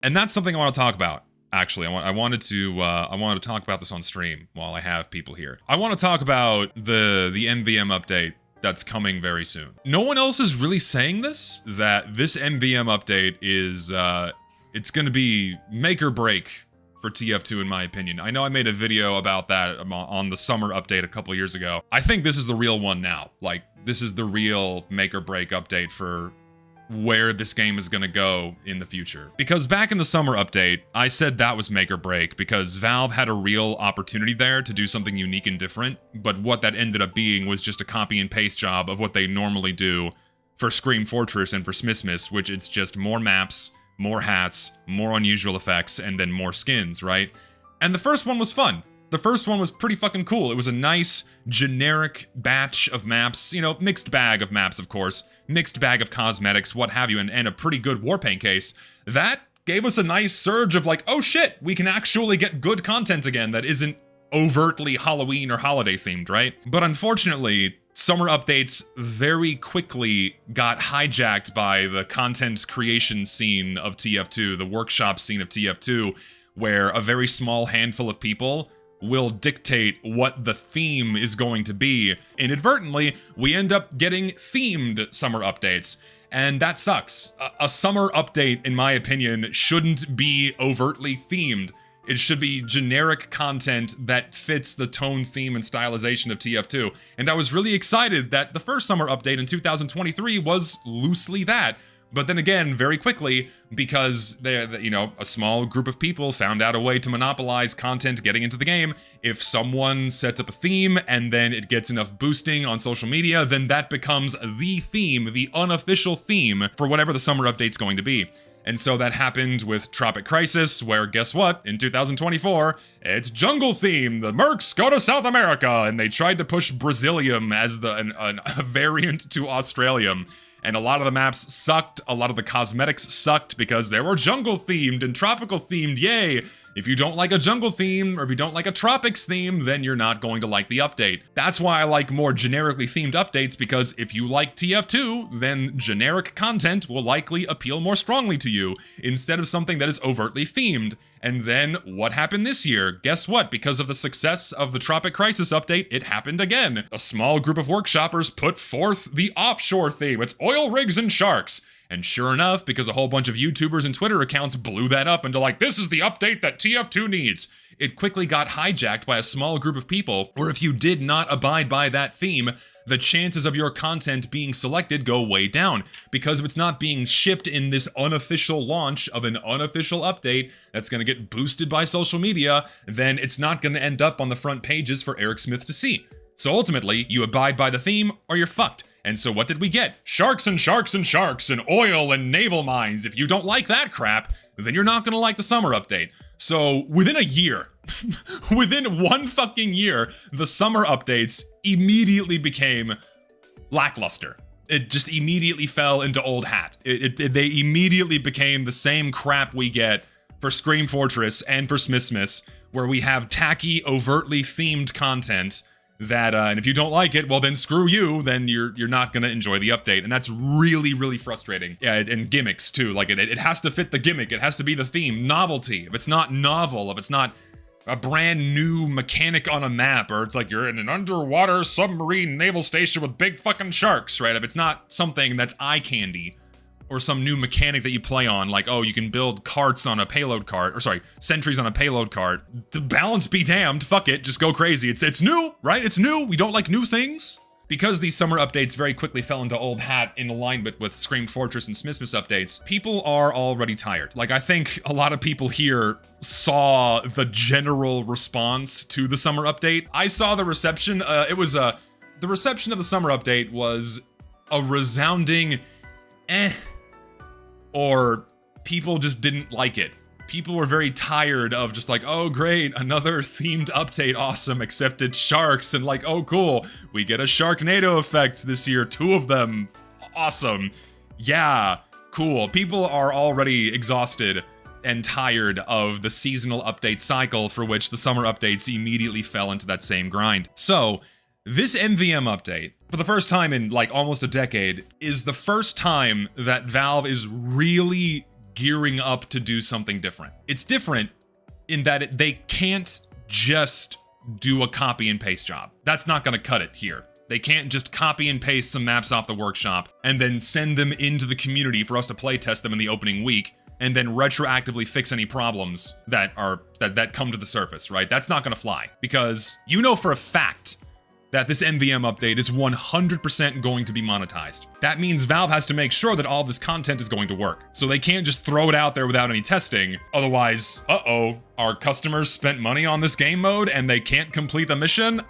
And that's something I want to talk about. Actually, I wanted to talk about this on stream while I have people here. I want to talk about the MVM update that's coming very soon. No one else is really saying this, that this MVM update is it's going to be make or break for TF2 in my opinion. I know I made a video about that on the summer update a couple years ago. I think this is the real one now. Like, this is the real make or break update for where this game is going to go in the future. Because back in the summer update, I said that was make or break because Valve had a real opportunity there to do something unique and different, but what that ended up being was just a copy and paste job of what they normally do for Scream Fortress and for Smithmas, which it's just more maps, more hats, more unusual effects, and then more skins, right? And the first one was fun. The first one was pretty fucking cool. It was a nice, generic batch of maps, you know, mixed bag of maps, of course, mixed bag of cosmetics, what have you, and a pretty good Warpaint case. That gave us a nice surge of like, oh shit, we can actually get good content again that isn't overtly Halloween or holiday themed, right? But unfortunately, summer updates very quickly got hijacked by the content creation scene of TF2, the workshop scene of TF2, where a very small handful of people will dictate what the theme is going to be. Inadvertently, we end up getting themed summer updates, and that sucks. A summer update, in my opinion, shouldn't be overtly themed. It should be generic content that fits the tone, theme, and stylization of TF2. And I was really excited that the first summer update in 2023 was loosely that. But then again, very quickly, because a small group of people found out a way to monopolize content getting into the game, if someone sets up a theme and then it gets enough boosting on social media, then that becomes the theme, the unofficial theme for whatever the summer update's going to be. And so that happened with Tropic Crisis, where guess what? In 2024, it's jungle theme. The mercs go to South America, and they tried to push Brazilium as a variant to Australium. And a lot of the maps sucked, a lot of the cosmetics sucked because they were jungle themed and tropical themed, yay! If you don't like a jungle theme, or if you don't like a tropics theme, then you're not going to like the update. That's why I like more generically themed updates, because if you like TF2, then generic content will likely appeal more strongly to you, instead of something that is overtly themed. And then, what happened this year? Guess what? Because of the success of the Tropic Crisis update, it happened again. A small group of workshoppers put forth the offshore theme. It's oil rigs and sharks. And sure enough, because a whole bunch of YouTubers and Twitter accounts blew that up into like, this is the update that TF2 needs, it quickly got hijacked by a small group of people, where if you did not abide by that theme, the chances of your content being selected go way down. Because if it's not being shipped in this unofficial launch of an unofficial update that's going to get boosted by social media, then it's not going to end up on the front pages for Eric Smith to see. So ultimately, you abide by the theme or you're fucked. And so what did we get? Sharks and sharks and sharks and oil and naval mines. If you don't like that crap, then you're not gonna like the summer update. So within a year, within one fucking year, the summer updates immediately became lackluster. It just immediately fell into old hat. They immediately became the same crap we get for Scream Fortress and for Smithmas, where we have tacky, overtly themed content that, and if you don't like it, well then screw you, then you're not gonna enjoy the update, and that's really, really frustrating. Yeah, and gimmicks too, like it has to fit the gimmick, it has to be the theme, novelty. If it's not novel, if it's not a brand new mechanic on a map, or it's like you're in an underwater submarine naval station with big fucking sharks, right? If it's not something that's eye candy, or some new mechanic that you play on, like, oh, you can build carts on a payload cart, or sorry, sentries on a payload cart. The balance be damned, fuck it, just go crazy. It's new, right? It's new, we don't like new things. Because these summer updates very quickly fell into old hat in alignment with Scream Fortress and Smithmas updates, people are already tired. Like, I think a lot of people here saw the general response to the summer update. I saw the reception, the reception of the summer update was a resounding or people just didn't like it. People were very tired of just like, oh great, another themed update, awesome, except it's sharks, and like, oh cool, we get a Sharknado effect this year, 2 of them, awesome. Yeah, cool. People are already exhausted and tired of the seasonal update cycle, for which the summer updates immediately fell into that same grind. So, this MVM update, for the first time in like almost a decade, is the first time that Valve is really gearing up to do something different. It's different in that they can't just do a copy and paste job. That's not going to cut it here. They can't just copy and paste some maps off the workshop and then send them into the community for us to play test them in the opening week and then retroactively fix any problems that come to the surface, right? That's not going to fly, because you know for a fact that this MVM update is 100% going to be monetized. That means Valve has to make sure that all this content is going to work. So they can't just throw it out there without any testing. Otherwise, our customers spent money on this game mode and they can't complete the mission?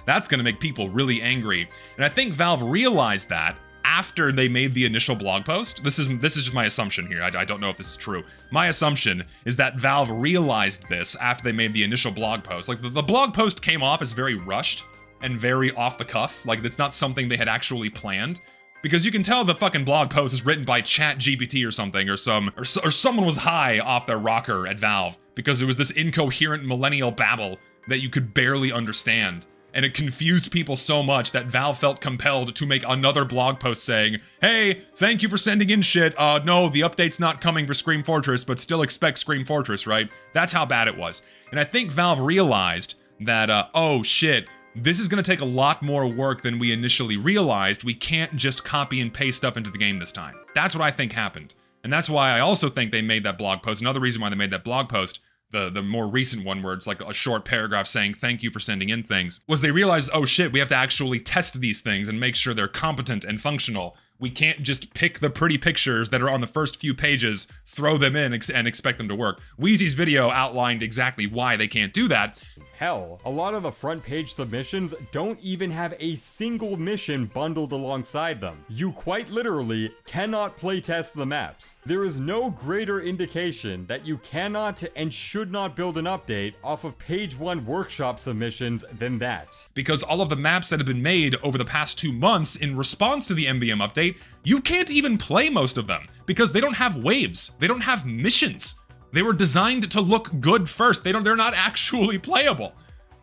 That's gonna make people really angry. And I think Valve realized that after they made the initial blog post. This is just my assumption here. I don't know if this is true. My assumption is that Valve realized this after they made the initial blog post. Like the blog post came off as very rushed and very off the cuff. Like it's not something they had actually planned, because you can tell the fucking blog post is written by ChatGPT or something, or someone was high off their rocker at Valve, because it was this incoherent millennial babble that you could barely understand. And it confused people so much that Valve felt compelled to make another blog post saying, hey, thank you for sending in shit. No, the update's not coming for Scream Fortress, but still expect Scream Fortress, right? That's how bad it was. And I think Valve realized that, oh shit, this is going to take a lot more work than we initially realized. We can't just copy and paste stuff into the game this time. That's what I think happened. And that's why I also think they made that blog post. Another reason why they made that blog post, the more recent one where it's like a short paragraph saying thank you for sending in things, was they realized, oh shit, we have to actually test these things and make sure they're competent and functional. We can't just pick the pretty pictures that are on the first few pages, throw them in and expect them to work. Wheezy's video outlined exactly why they can't do that. Hell, a lot of the front page submissions don't even have a single mission bundled alongside them. You quite literally cannot playtest the maps. There is no greater indication that you cannot and should not build an update off of page 1 workshop submissions than that. Because all of the maps that have been made over the past 2 months in response to the MVM update, you can't even play most of them because they don't have waves. They don't have missions. They were designed to look good first. They're not actually playable.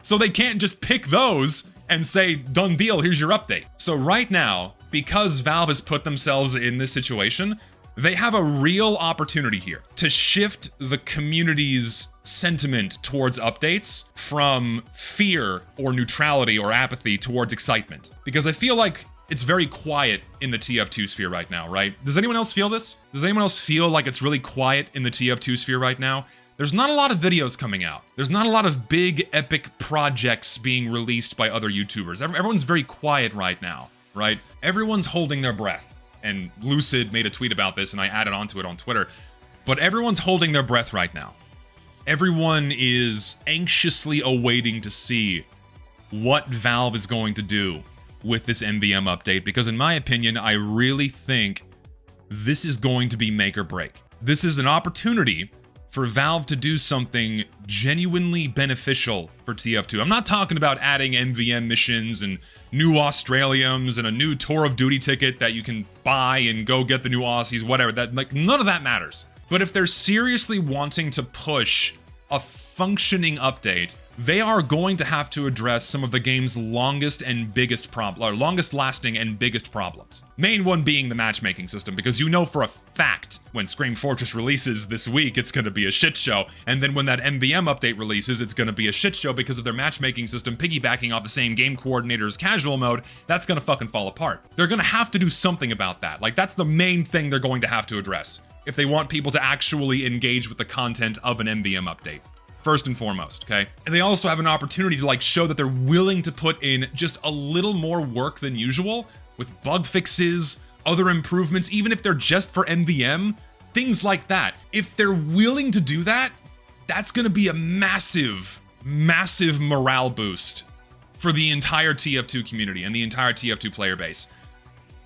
So they can't just pick those and say, done deal, here's your update. So right now, because Valve has put themselves in this situation, they have a real opportunity here to shift the community's sentiment towards updates from fear or neutrality or apathy towards excitement. Because I feel like it's very quiet in the TF2 sphere right now, right? Does anyone else feel this? Does anyone else feel like it's really quiet in the TF2 sphere right now? There's not a lot of videos coming out. There's not a lot of big epic projects being released by other YouTubers. Everyone's very quiet right now, right? Everyone's holding their breath. And Lucid made a tweet about this and I added onto it on Twitter. But everyone's holding their breath right now. Everyone is anxiously awaiting to see what Valve is going to do with this MVM update, because in my opinion, I really think this is going to be make or break. This is an opportunity for Valve to do something genuinely beneficial for TF2. I'm not talking about adding MVM missions and new Australiums and a new Tour of Duty ticket that you can buy and go get the new Aussies, whatever. That, none of that matters. But if they're seriously wanting to push a functioning update, they are going to have to address some of the game's longest lasting and biggest problems. Main one being the matchmaking system, because you know for a fact when Scream Fortress releases this week, it's going to be a shit show. And then when that MVM update releases, it's going to be a shit show because of their matchmaking system piggybacking off the same game coordinator's casual mode. That's going to fucking fall apart. They're going to have to do something about that. Like, that's the main thing they're going to have to address if they want people to actually engage with the content of an MVM update. First and foremost, okay? And they also have an opportunity to show that they're willing to put in just a little more work than usual with bug fixes, other improvements, even if they're just for MVM, things like that. If they're willing to do that, that's gonna be a massive, massive morale boost for the entire TF2 community and the entire TF2 player base.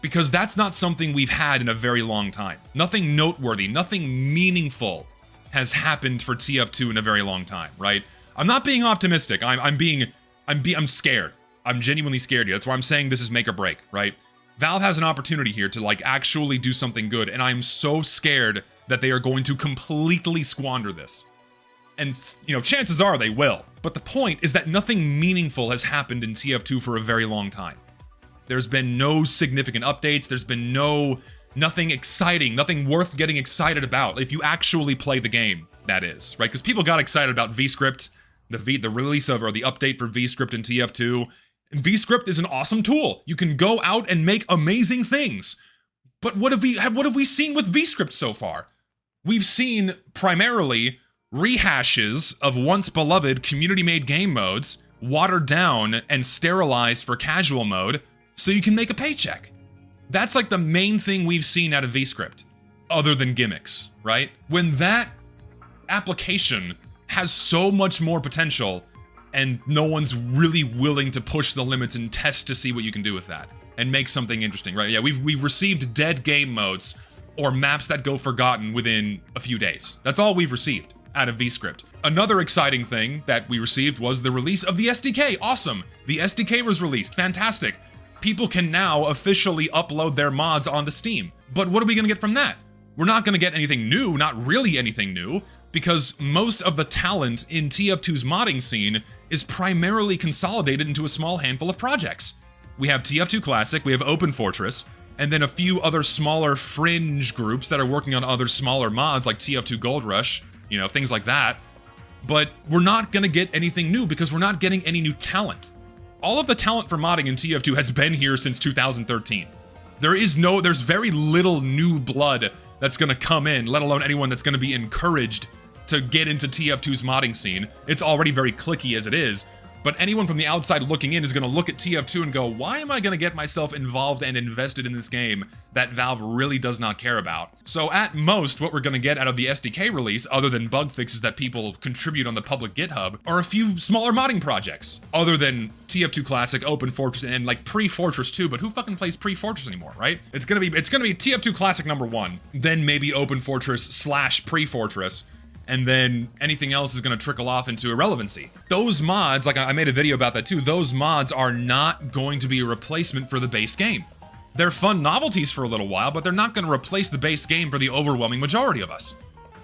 Because that's not something we've had in a very long time. Nothing noteworthy, nothing meaningful has happened for TF2 in a very long time, right? I'm not being optimistic. I'm scared. I'm genuinely scared here. That's why I'm saying this is make or break, right? Valve has an opportunity here to actually do something good, and I'm so scared that they are going to completely squander this. And, chances are they will. But the point is that nothing meaningful has happened in TF2 for a very long time. There's been no significant updates. There's been no Nothing exciting, nothing worth getting excited about if you actually play the game, that is, right? Because people got excited about VScript, the release of, or the update for VScript in TF2. And VScript is an awesome tool. You can go out and make amazing things. But what have we seen with VScript so far? We've seen primarily rehashes of once beloved community-made game modes, watered down and sterilized for casual mode, so you can make a paycheck. That's like the main thing we've seen out of VScript, other than gimmicks, right? When that application has so much more potential and no one's really willing to push the limits and test to see what you can do with that and make something interesting, right? Yeah, we've received dead game modes or maps that go forgotten within a few days. That's all we've received out of VScript. Another exciting thing that we received was the release of the SDK. Awesome. The SDK was released. Fantastic. People can now officially upload their mods onto Steam. But what are we going to get from that? We're not going to get anything new, not really anything new, because most of the talent in TF2's modding scene is primarily consolidated into a small handful of projects. We have TF2 Classic, we have Open Fortress, and then a few other smaller fringe groups that are working on other smaller mods like TF2 Gold Rush, you know, things like that. But we're not going to get anything new because we're not getting any new talent. All of the talent for modding in TF2 has been here since 2013. There's very little new blood that's gonna come in, let alone anyone that's gonna be encouraged to get into TF2's modding scene. It's already very cliquey as it is, but anyone from the outside looking in is gonna look at TF2 and go, why am I gonna get myself involved and invested in this game that Valve really does not care about? So at most, what we're gonna get out of the SDK release, other than bug fixes that people contribute on the public GitHub, are a few smaller modding projects, other than TF2 Classic, Open Fortress, and like pre-Fortress 2, but who fucking plays pre-Fortress anymore, right? It's gonna be TF2 Classic #1, then maybe Open Fortress / pre-Fortress, and then anything else is going to trickle off into irrelevancy. Those mods, like I made a video about that too, those mods are not going to be a replacement for the base game. They're fun novelties for a little while, but they're not going to replace the base game for the overwhelming majority of us.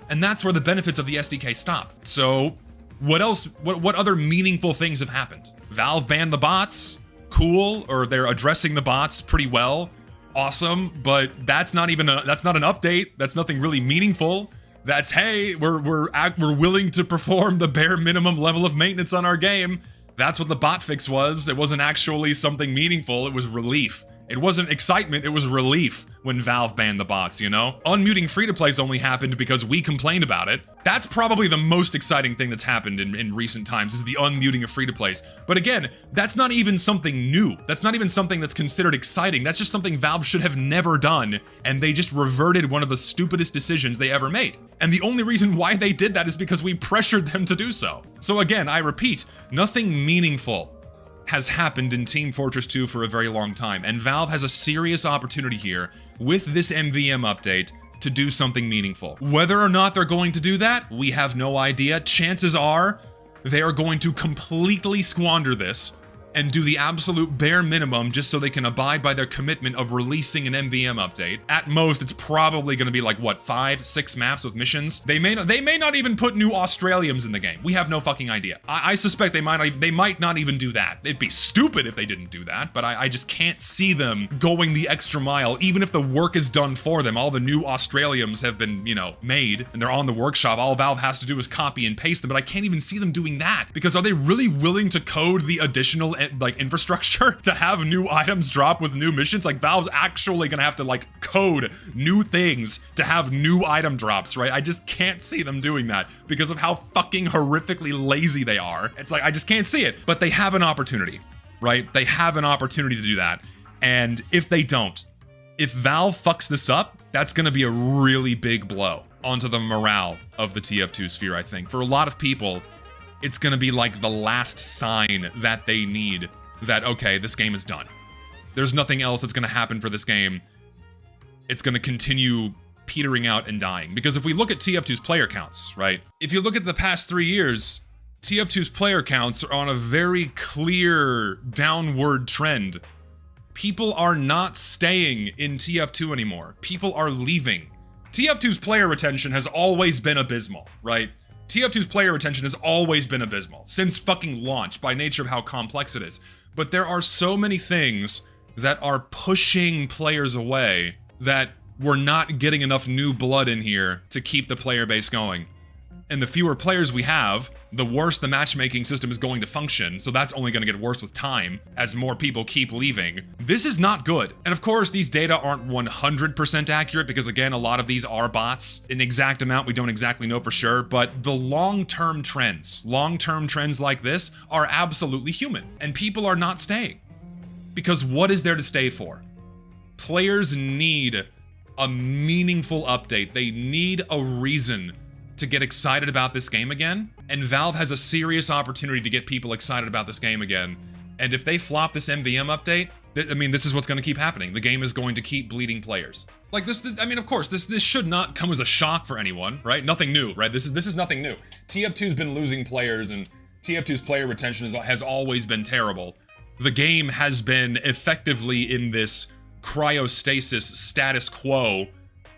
And that's where the benefits of the SDK stop. So what else, what other meaningful things have happened? Valve banned the bots, cool, or they're addressing the bots pretty well, awesome, but that's not an update, that's nothing really meaningful. That's, hey, we're willing to perform the bare minimum level of maintenance on our game. That's what the bot fix was. It wasn't actually something meaningful, it was relief. It wasn't excitement, it was relief when Valve banned the bots, you know? Unmuting free-to-plays only happened because we complained about it. That's probably the most exciting thing that's happened in recent times, is the unmuting of free-to-plays. But again, that's not even something new. That's not even something that's considered exciting. That's just something Valve should have never done, and they just reverted one of the stupidest decisions they ever made. And the only reason why they did that is because we pressured them to do so. So again, I repeat, nothing meaningful has happened in Team Fortress 2 for a very long time, and Valve has a serious opportunity here with this MVM update to do something meaningful. Whether or not they're going to do that, we have no idea. Chances are they are going to completely squander this and do the absolute bare minimum just so they can abide by their commitment of releasing an MVM update. At most, it's probably gonna be like, what, 5, 6 maps with missions? They may not even put new Australiums in the game. We have no fucking idea. I suspect they might not even do that. It'd be stupid if they didn't do that, but I just can't see them going the extra mile, even if the work is done for them. All the new Australiums have been, you know, made, and they're on the workshop. All Valve has to do is copy and paste them, but I can't even see them doing that, because are they really willing to code the additional like infrastructure to have new items drop with new missions? Like, Valve's actually gonna have to like code new things to have new item drops, right? I just can't see them doing that because of how fucking horrifically lazy they are. It's like, I just can't see it, but they have an opportunity, right? They have an opportunity to do that. And if they don't, if Valve fucks this up, that's gonna be a really big blow onto the morale of the TF2 sphere, I think. For a lot of people, it's gonna be like the last sign that they need that, okay, this game is done. There's nothing else that's gonna happen for this game. It's gonna continue petering out and dying. Because if we look at TF2's player counts, right? If you look at the past 3 years, TF2's player counts are on a very clear downward trend. People are not staying in TF2 anymore. People are leaving. TF2's player retention has always been abysmal, right? TF2's player retention has always been abysmal, since fucking launch, by nature of how complex it is. But there are so many things that are pushing players away that we're not getting enough new blood in here to keep the player base going. And the fewer players we have, the worse the matchmaking system is going to function, so that's only going to get worse with time as more people keep leaving. This is not good. And of course, these data aren't 100% accurate because, again, a lot of these are bots. An exact amount we don't exactly know for sure, but the long-term trends like this are absolutely human, and people are not staying. Because what is there to stay for? Players need a meaningful update. They need a reason to get excited about this game again, and Valve has a serious opportunity to get people excited about this game again. And if they flop this MVM update, I mean, this is what's going to keep happening. The game is going to keep bleeding players. Like this, I mean, of course, this should not come as a shock for anyone, right? Nothing new, right? This is nothing new. TF2's been losing players, and TF2's player retention has always been terrible. The game has been effectively in this cryostasis status quo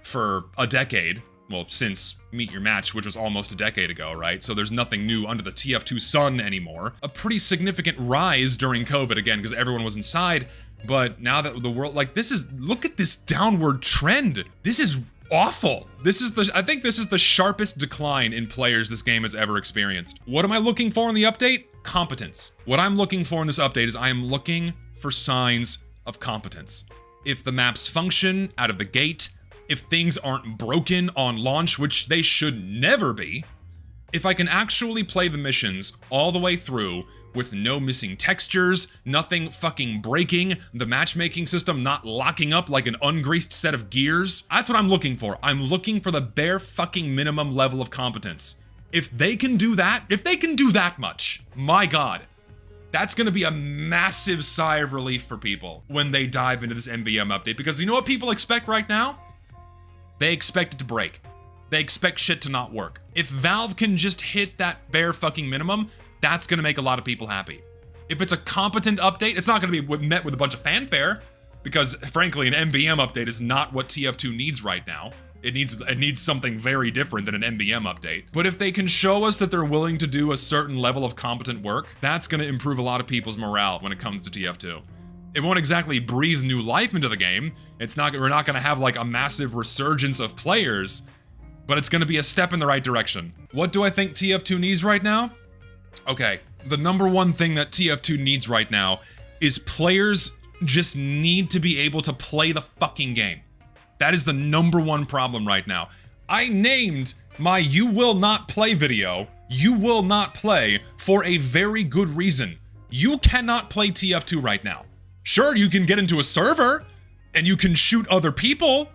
for a decade. Well, since Meet Your Match, which was almost a decade ago, right? So there's nothing new under the TF2 sun anymore. A pretty significant rise during COVID, again, because everyone was inside. But now that the world, like, look at this downward trend. This is awful. I think this is the sharpest decline in players this game has ever experienced. What am I looking for in the update? Competence. What I'm looking for in this update is I am looking for signs of competence. If the maps function out of the gate, if things aren't broken on launch, which they should never be, if I can actually play the missions all the way through with no missing textures, nothing fucking breaking, the matchmaking system not locking up like an ungreased set of gears, that's what I'm looking for. I'm looking for the bare fucking minimum level of competence. If they can do that, if they can do that much, my God, that's gonna be a massive sigh of relief for people when they dive into this MVM update, because you know what people expect right now? They expect it to break. They expect shit to not work. If Valve can just hit that bare fucking minimum, that's gonna make a lot of people happy. If it's a competent update, it's not gonna be met with a bunch of fanfare, because frankly, an MVM update is not what TF2 needs right now. It needs something very different than an MVM update. But if they can show us that they're willing to do a certain level of competent work, that's gonna improve a lot of people's morale when it comes to TF2. It won't exactly breathe new life into the game. We're not gonna have like a massive resurgence of players, but it's gonna be a step in the right direction. What do I think TF2 needs right now? Okay, the number one thing that TF2 needs right now is players just need to be able to play the fucking game. That is the number one problem right now. I named my "You Will Not Play" video, "You Will Not Play," for a very good reason. You cannot play TF2 right now. Sure, you can get into a server, and you can shoot other people,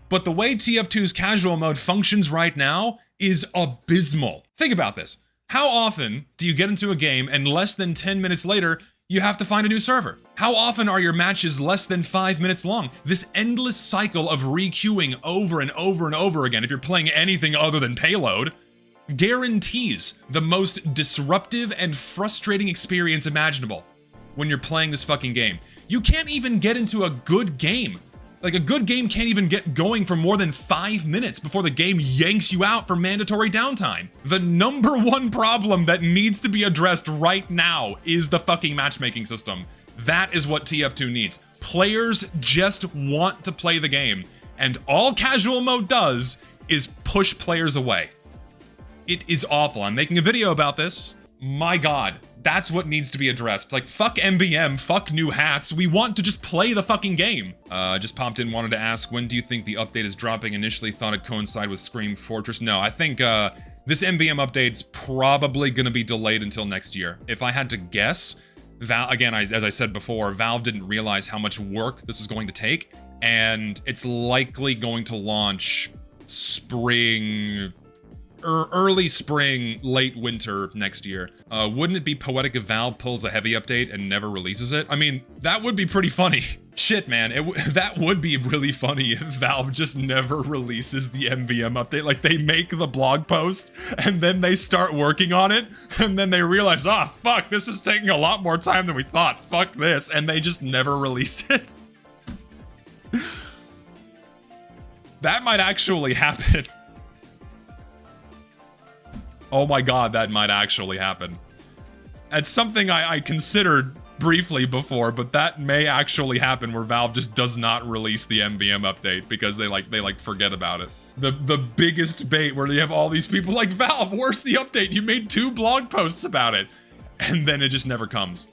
but the way TF2's casual mode functions right now is abysmal. Think about this. How often do you get into a game and less than 10 minutes later, you have to find a new server? How often are your matches less than 5 minutes long? This endless cycle of re-queuing over and over and over again, if you're playing anything other than Payload, guarantees the most disruptive and frustrating experience imaginable when you're playing this fucking game. You can't even get into a good game. Like, a good game can't even get going for more than 5 minutes before the game yanks you out for mandatory downtime. The number one problem that needs to be addressed right now is the fucking matchmaking system. That is what TF2 needs. Players just want to play the game, and all casual mode does is push players away. It is awful. I'm making a video about this. My God, that's what needs to be addressed. Like, fuck MVM, fuck new hats. We want to just play the fucking game. Just popped in, wanted to ask, when do you think the update is dropping? Initially thought it'd coincide with Scream Fortress. No, I think this MVM update's probably gonna be delayed until next year. If I had to guess, again, as I said before, Valve didn't realize how much work this was going to take, and it's likely going to launch spring, early spring, late winter next year. Wouldn't it be poetic if Valve pulls a heavy update and never releases it? I mean, that would be pretty funny. Shit, man, that would be really funny if Valve just never releases the MVM update. Like, they make the blog post, and then they start working on it, and then they realize, ah, fuck, this is taking a lot more time than we thought. Fuck this, and they just never release it. That might actually happen. Oh my God, that might actually happen. It's something I considered briefly before, but that may actually happen where Valve just does not release the MVM update because they forget about it. The biggest bait where you have all these people like, Valve, where's the update? You made 2 blog posts about it. And then it just never comes.